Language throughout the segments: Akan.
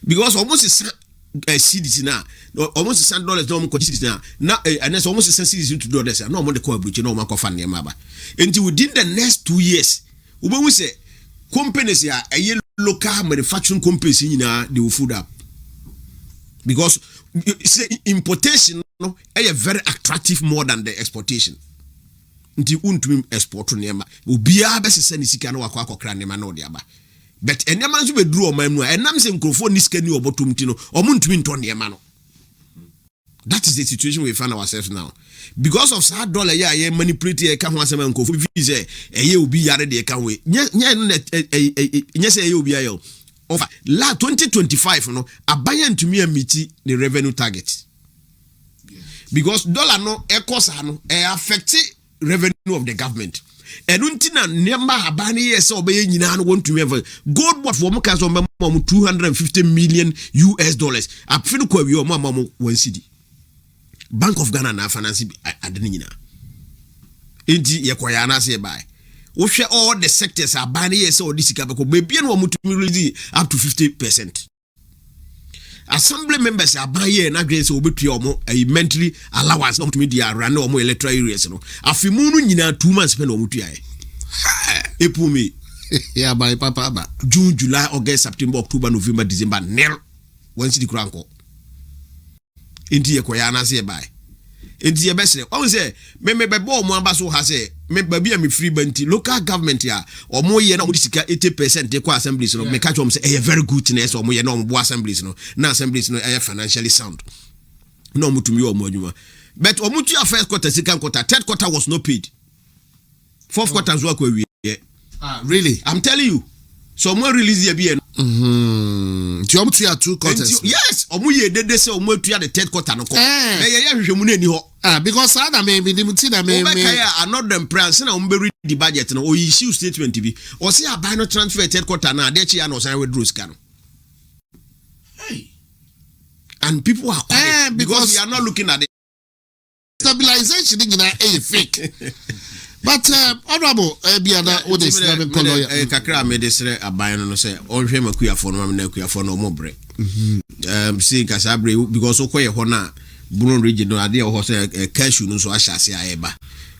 Because almost cedis now, almost $100 no more cedis now, and that's almost cedis to dollars. No more the core bridge, no more fan near Maba. Until within the next 2 years, we say companies are a local manufacturing companies in they will food up. Because importation no is very attractive more than the exportation. Until untum export to Nema, will be a best send sika no akwa kra nema no dia ba. But enema nso be duru o man mu enam se nkrofo ni sika ni obotum ti no omuntumi nto nema no. That is the situation we find ourselves now. Because of sad dollar ya manipulate e ka ho asema nkrofo bi say eye obi yare de ka we. Nye say eye obi ayo. Over la 2025 no abaya ntumi amiti the revenue target. Because dollar no e kosa no e affect revenue of the government. And untina nemba habani yes obey nyina no want to have gold what for mka so mama $250 million. Afinu kwa wi o mama 1 cedi. Bank of Ghana na finance adeni nyina. Enti ye kwaya na se bai. Wo hwe all the sectors abani yes o disika beko be no mutumi release up to 50%. Assembly members are buying na grace obetua omo a monthly allowance no to dia run omo electoral areas no afimunu nyina 2 months spend omo tua epumi ya by papa ba June, July, August, September, October, November, December nil once the cranko inti yekoya na se buy inti ye besre o say me be bo mo amba so ha say me baby am free banti local government ya omo ye na mo disika 80% de kwa assemblies no me catch om say e very good thing so omo ye na omo assemblies no na assemblies no e financially sound no mo tumi omo adwuma but omo tu first quarter, second quarter, third quarter was not paid, fourth quarter zo akwa wie. Really? I'm telling you. So more release ye be ti omo tu ya 2 quarters. Yes, omo ye dede say omo tu ya the third quarter no ko na ye hwehwemu na ni ho. Because other me dimti na me are not them plans na omo be read the budget no o issue statement bi o say abai no transfer third quarter na de chi ya no say withdraw sika no. Hey. And people are quiet because we are not looking at the stabilization in a fake. But honorable biada o dey say kakra me dey say aban no say onhwe makuya fo no na kuya fo no mo bre see kasabre because okoye ho na Bruno region no ade ho say cashew no so ahyase ayeba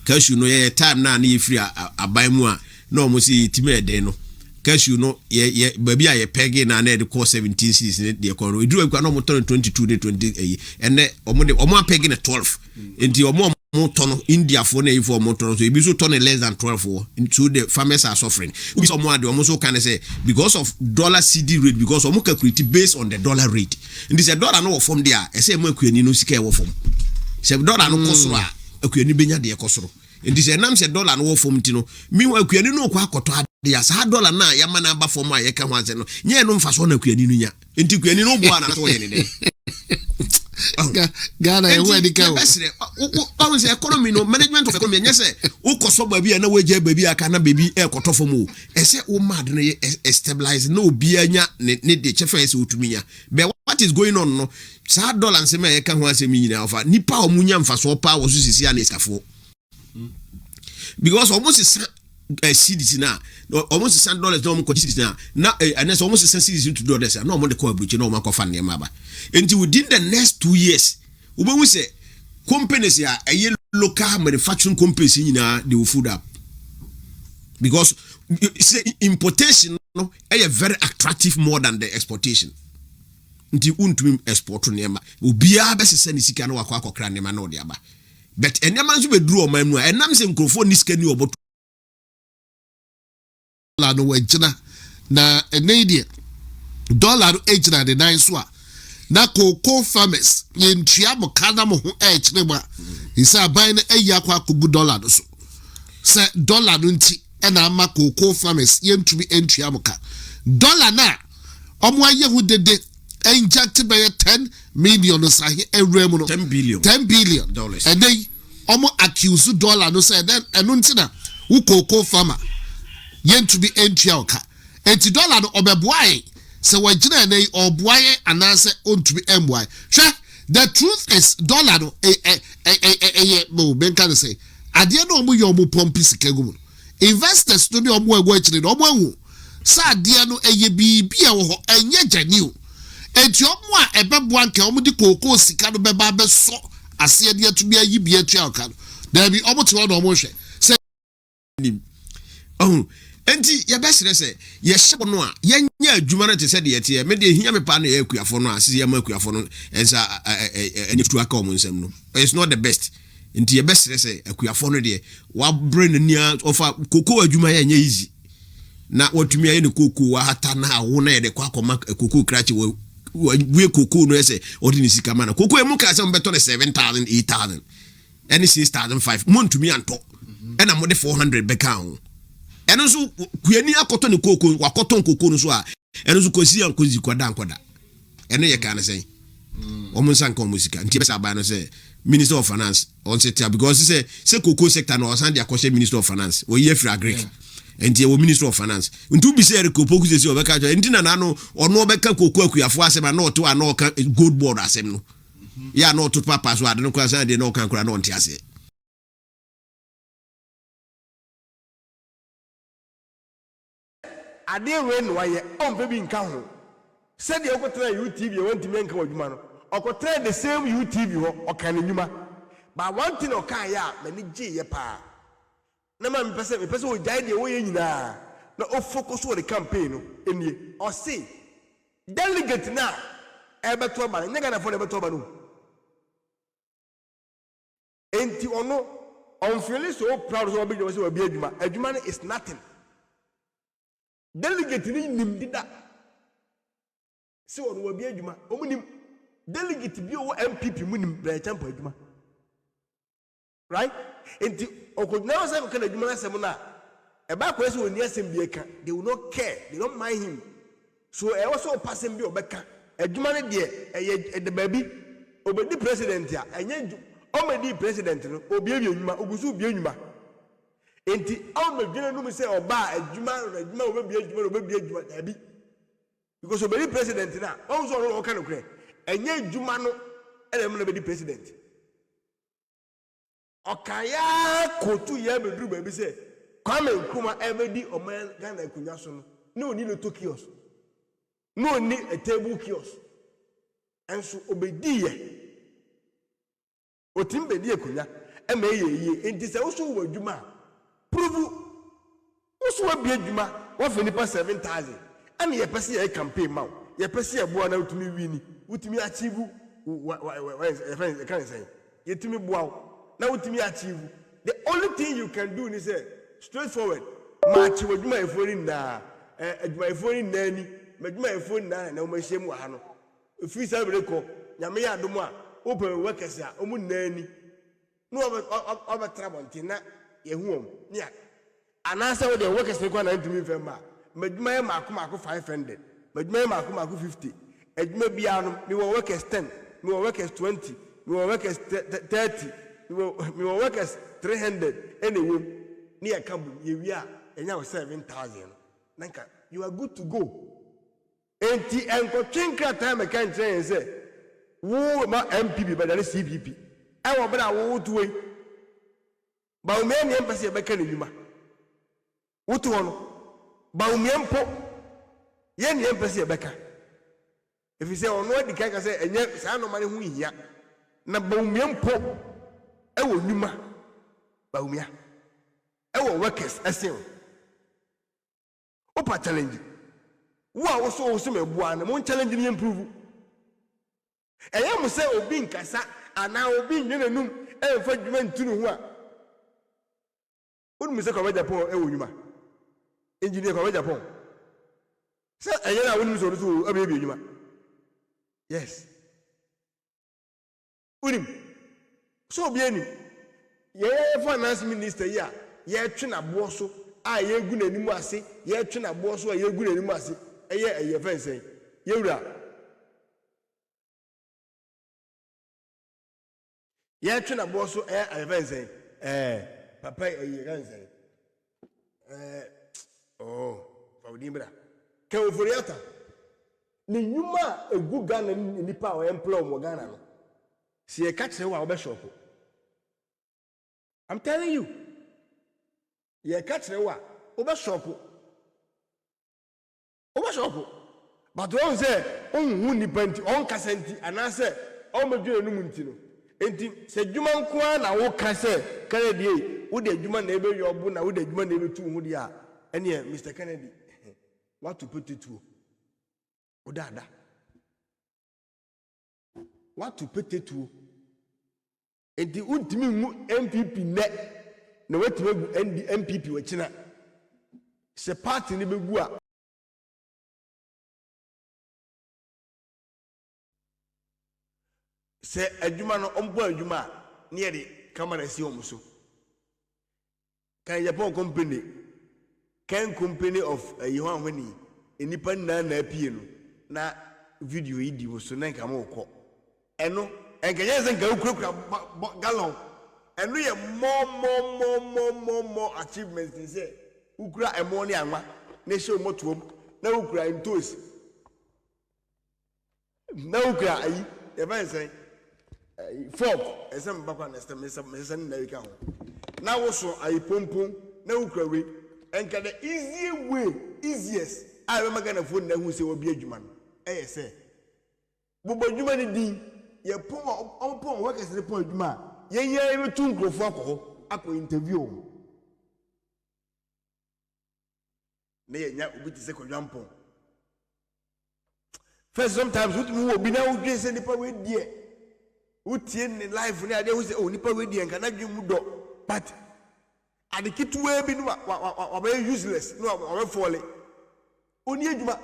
cashew no ye time na na ye free aban mu a na omo see timi ede no cashew no ye baby a ye pege na na de call 17 cities ne de ko no eduru kwa no mo ton 22 de 20 ene omo pege ne 12 enti omo motono India for na ifo motono so ebiso ton less than 12 into the farmers are suffering. We some more almost can say because of dollar CD rate because omo calculate based on the dollar rate. And this dollar no from there e say mo akuani no sika e wo from. Say dollar no kosoro a akuani benya de kosoro. And this nam say dollar no wo from ti no mi akuani no kwa akoto ade asa dollar na ya ma na ba from a ye ka ho ase no nye no mfa so na akuani no nya. Enti akuani no bo na so ye ne de. Ghana e we dika o say economy no management of economy nyese ukoso baby na weje baby aka na baby e kotofo mu e say o mad na stabilize na obi anya ne de chefa ese otuminya but what is going on no sa dollar nsema e ka ho asemi nyina ofa nipa o munya mfaso pa wo so sisi ana iskafo because almost cedis na almost $100 no more cedis na and that's almost cedis to dollars no more the core bridge no more fan near Maba. Until within the next 2 years we say companies are a local manufacturing companies in they will food up because importation no is very attractive more than the exportation. Until untum export to nema obi a be sese ni sika na wakwa akokra nema na odi aba but enema nso be duru o man mu enam se nkrofo ni sika ni oboto la no wagina na enedie dollar ejina de nine so na cocoa farmers yentua mo kana mo ho echine ma isa ban na eya kwa kogu dollar do so se dollar no nti e na ama cocoa farmers yentumi entua mo ka dollar na omo aye hu dede inject by 10 million sahi ewrem no 10 billion dollars and then omo accuse dollar no say then eno nti na wo cocoa farmer yentumi entua o ka enti dollar no obeboae se wagina na oboae anase ontumi emboae hwe the truth is dollar no mo ben kan say ade no omo yo omo pompi sika gumu investors no omo ego akire no omo ahu sa dia no eye bibia wo ho enye jani o enti omo a ebeboa nke omo di koko sika no beba beso ase dia to bia yi bia tua aka no da bi omo te wo no omo hwe se oh enti ya besere se ye hye no a yenya adwuma no te se de yete me de hia me pa na ye akuafo no asisi ya ma akuafo no ensa enifutu aka omo nsam no it's not the best enti ye besere se akuafo no de wa brain nia ofa koko adwuma ya nya easy na watumi aye ne koko wa hata na wo na ye de kwa akoma koko krachi we koko no ese ordinary sika mana koko e mu ka se mbeto ne 7,000 8,000 any 6,500 montumi anto ena mo de 400 beka ho eno so kuani akoto ne koko wakoto koko no so a eno so kosi ankozi kwada eno ye ka na sei omo nsan ka omo sika nti be sa ba no say minister of finance on set because say koko sector no osan dia kwose minister of finance o ye free agric enti e minister of finance ntu bi say kopoku say o beka enti na no ono obeka koko akuafo asema na oto a na oka gold board asem no ya na oto papa so ade no kwa san de na oka nkura na onti ase ade we no waye onfe bi nka ho se de okotra UTV wantimi nka wadwuma no okotra the same UTV ho okane nyuma ba one thing okan ya mani gye ye pa na ma me pese o jai de wo ye nyina na o focus on the campaign no enie o say delegate na ebeto ba nyega na for ebeto ba no enti ono on feel so proud so obi say obi adwuma no is nothing. Delegate ni nimdida se wonu obi adwuma omunim delegate bi o MPP munim bra champa adwuma right enti okodna say ko na adwuma na sem na e ba ko say oni asem bi eka they will not care, they don't mind him, so e was so passing bi obeka adwuma ne de e de baby obedi president a enye omedi president no obi adwuma ogusu obi adwuma enti all me dwene no me say oba adwuma obebi adwuma dabi because obedi president na on so no ka no kre enye adwuma no ele me no be president okaya kotu ya bedru baby say kwame nkuma ebedi oman Ghana kunya so no no oni no tokios no oni a table kiosk enso obedi ye otim bedi akunya e ma ye enti se wo so wo adwuma prove usu wa bia dwuma wa fe nipa 7,000 and ye pese ye campaign ma ye pese ye boa na utumi wini utumi achieve friends can say ye tumi boa na utumi achieve. The only thing you can do is say straightforward match with my phone na my phone nani my phone na o ma hye mu ha no free service ko nyame ya domo a open workers a omu nani no over trouble na yehuom nia anasa wo de workers ne kwa na ntumi femba madwuma e maako 500 madwuma e maako 50 adwuma bia no me wo workers 10 me wo workers 20 me wo workers 30 me wo workers 300 anyway nia kambu ye wi a enya 7,000 nanka you are good to go enti enko twinkra time kan train say wo ma MPP ba da CPP e wo bra wo tuwe ba o me ni empase be ka nyuma wotu hono ba o me mpo ye ni empase be ka if say ono adi ka say enye sa no mane hu hia na ba o me mpo e wo nyuma ba o me e wo workers esen opa challenge wo so me bua na mo challenge ni improve eye mo say obi nkasa ana obi nyenanum e fa dwuma ntunu hu a unu mse kwa Japan e wonyuma engineer kwa Japan so eye na unu mse so abebi onyuma yes unim so obi ani ye finance minister ya ye twe na bo so a ye gu nanimu ase ye twe na bo so a ye gu nanimu ase eye fense ye wura ye twe na bo so eye fense papa eye ganze Fawdimbra ke oforiata ni nyuma egu Ghana nipa o employ mo Ghana no si e ka kire wa obe shop I'm telling you ye ka kire wa obe shop Oba shop. But one say on nipa nti on kasa nti anase on medwe enum nti no. Enti se dwuma nko na wo kasa Kennedy wo de dwuma na ebe yobu na wo de dwuma na ebe tu hu dia ene Mr. Kennedy what to put it to odada what to put it to enti untimi mu MPP ne na wetime gu MPP wachina se party ne begu a se adwuma no ombo adwuma ne de camera si omuso kan Japan company kan company of Kohwnini enipa na apie no na video yi di so na nka mo eno enka yense nka ukura gallon eno ye more achievements in say ukura emo ne anwa na hye motuom na ukura intos na ukura ayi e ban say fork esem bakwa na esem na wika ho na wo so ayi pompom na ukura we enka the easiest I remember na phone na hu say obi adwuma no say bobo adwuma ni din ye pon workers ni pon adwuma ye ebe tu nkrofo akọ interview na ye nya obi ti say kodwampon first sometimes we obi na wo dwen say nipa we die wo tie ni life ni ade wo say oh nipa we die nka na dwen mu do but adikitu we bi no wa useless no wa fall oni adwuma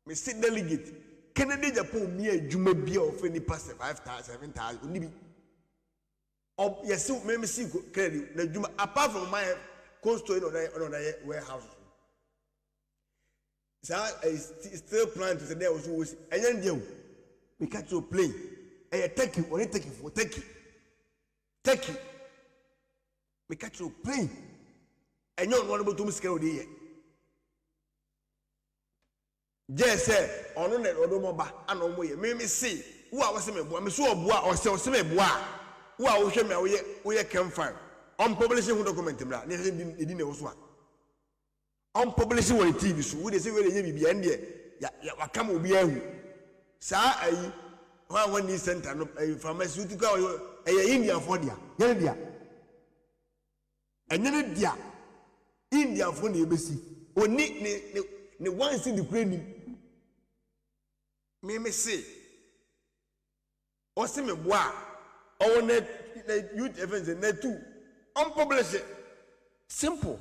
me sit delegate Kennedy Japan mi adwuma bia of any pass 5,000 7,000 oni bi yes me see credit na adwuma apart from my cost in on warehouse so I still plan to say there was enyan dia we catch your plane take you only take we catch your plane enyan one about to scale dey Yes, sir. Ono ne odomo ba ana omo ye. Me see. Wo a wo se me boa. Me so oboa o se me boa. Wo a wo hwe me wo ye campfire. On publishing who document bra. Ne di ne wo so a. On publishing on TV so. We dey say we dey ye bibia nde ya wakam obi ahu. Sa ayi one need center no pharmaceutical India for dia. Ye dia. Enye ne dia. India for na ebesi. Oni ne one see the training. Me say o se me boa o na youth events na two unpublish simple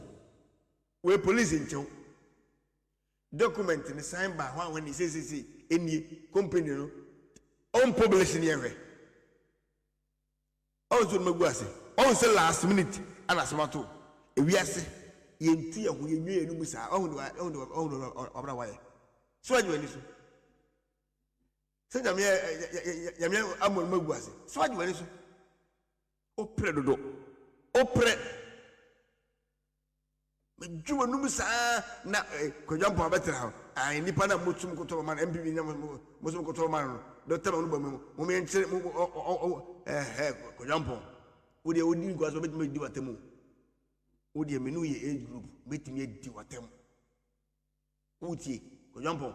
we police in chow document in sign by when he says any company no unpublish ni ewe o so me boa se o say last minute ana smato e wiase ye ntu ye ho ye nwe enu musa o obra waye so ajo ani so se jamia amol maguase so ajo ani so o pre dodo o pre me juwa nu musa na kodwampo abetra ai nipa na motum koto man MPP na motum koto man do tema nu ba mo me nche kodwampo wo de odi ngwa so betime di watemu wo de menu ye age group betime di watemu uti kodwampo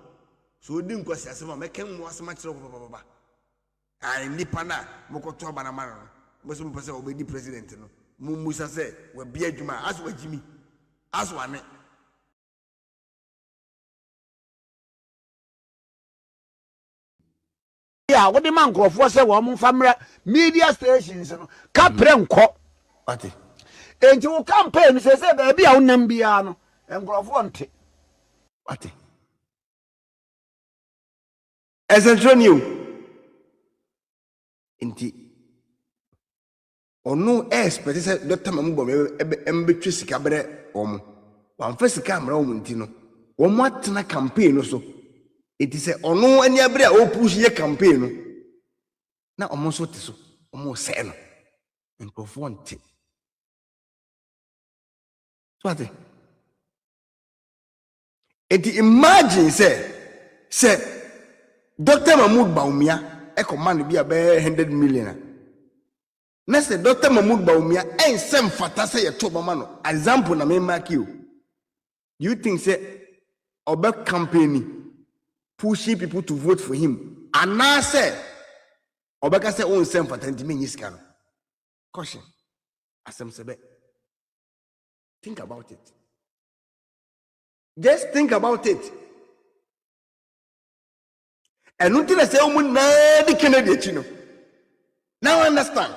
so odi nkwasi asema meken mu asema kire baba ai nipa na mokoto ba na man no moso mpese obedi president no musa se we bia adwuma aso wajimi aso ane ya wo de man krofo se wo mo famra media stations no ka pre nko ati enti wo campaign se ba bia wo nam bia no nkrofo nte ati Essential inti onu expect say Dr. Mamboembetwe sika bere omo wan fa sika amra omo nti no wo mo atena campaign no so iti say onu ani abere a o push ye campaign no na omo so te so omo se no nkofo nti so ati iti imagine say Dr. Mahmoud Baumia e command bi abe 100 million na say Dr. Mahmoud Baumia ensem fata say ye to mama no example na me mark you you think say obe campaigning, pushing people to vote for him. And now say, obeka say own same for 20 minutes. Caution. Asem sebe. Think about it. Just think about it. And until I say, oh, the Canadian, now understand.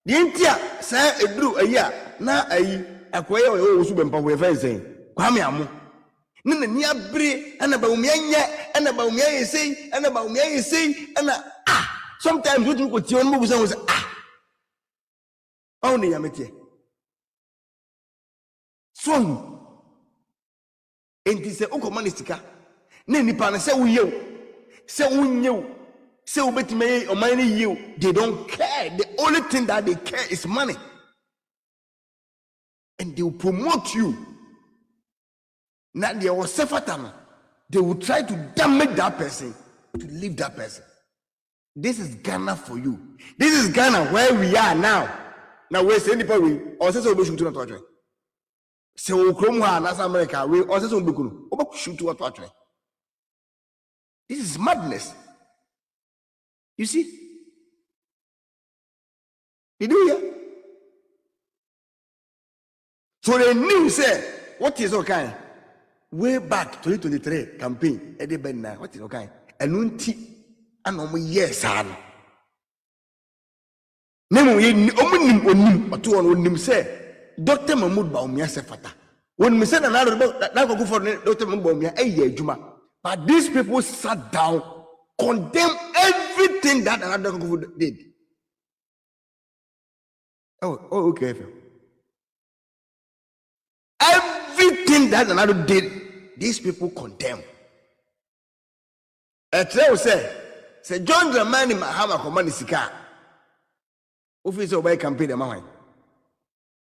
The India say a drew a year. Now I acquire all Subempa with saying, Kwame, Nina near Bri, and about me, and about me, say, and about me, say, and sometimes we do what your moves and was only Yamete. So, and this is a Okomanistica. Nini Pana say we you. Say you, say bet me or money you. They don't care. The only thing that they care is money, and they will promote you. Now they will suffer. They will try to damage that person, to leave that person. This is Ghana for you. This is Ghana where we are now. Now we're saying people we also say we should not touch. Say we come here as America we also say we should not touch. This is madness. You see? Did you hear? So they knew, say, what is okay? Way back 2023 campaign, what is okay? And unti, and yes, son. Name say, Dr. Mahmoud Baumia Sefata. When we said another about that, go for Dr. Mahmoud Baumia, Juma. But these people sat down, condemned everything that another did. Oh, okay. Everything that another did, these people condemn. A trail say John Dramani Mahama command Sika. Office of campaign the man.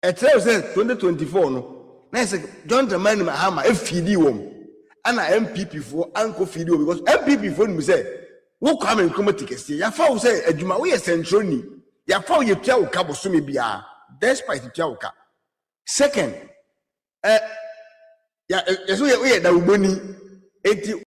A trail says 2024 no. Now say John Dramani Mahama FD wom. And MPP for Uncle Fidio because MPP for me say, "Who come and come to Kessie? Ya fa say adwuma we central ni. Ya fa ye tia wo ka boso me bia. Despite tia wo ka. Second, so we da uboni enti